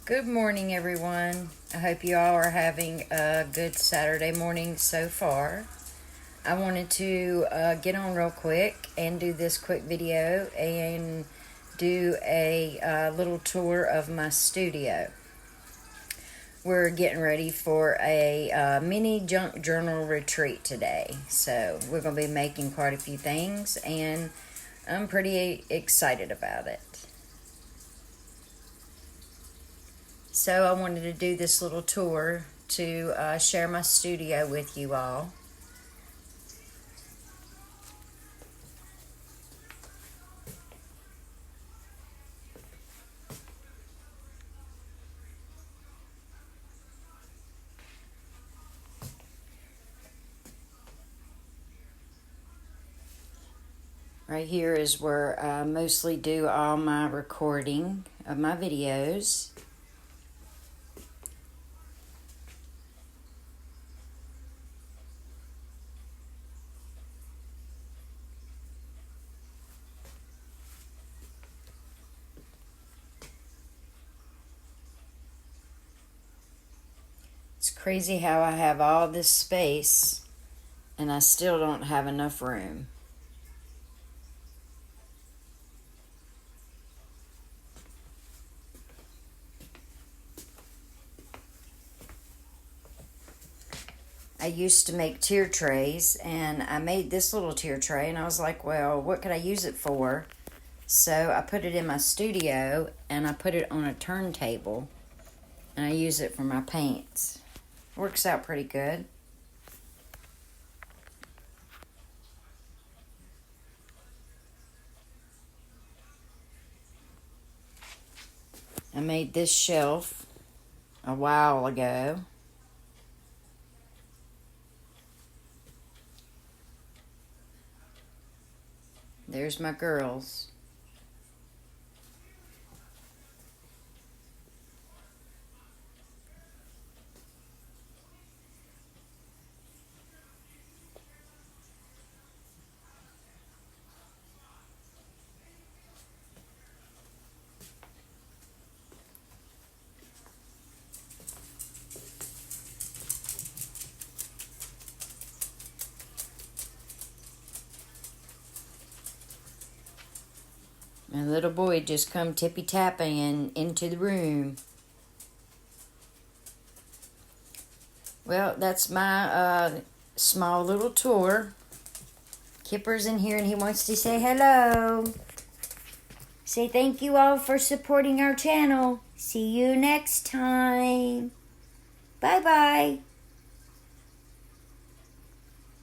Good morning, everyone. I hope you all are having a good Saturday morning so far. I wanted to get on real quick and do this quick video and do a little tour of my studio. We're getting ready for a mini junk journal retreat today. So we're going to be making quite a few things and I'm pretty excited about it. So I wanted to do this little tour to share my studio with you all. Right here is where I mostly do all my recording of my videos. It's crazy how I have all this space and I still don't have enough room. I used to make tier trays, and I made this little tier tray, and I was like, well, what could I use it for? So I put it in my studio, and I put it on a turntable, and I use it for my paints. Works out pretty good. I made this shelf a while ago. There's my girls. My little boy just come tippy-tapping into the room. Well, that's my small little tour. Kipper's in here and he wants to say hello. Say thank you all for supporting our channel. See you next time.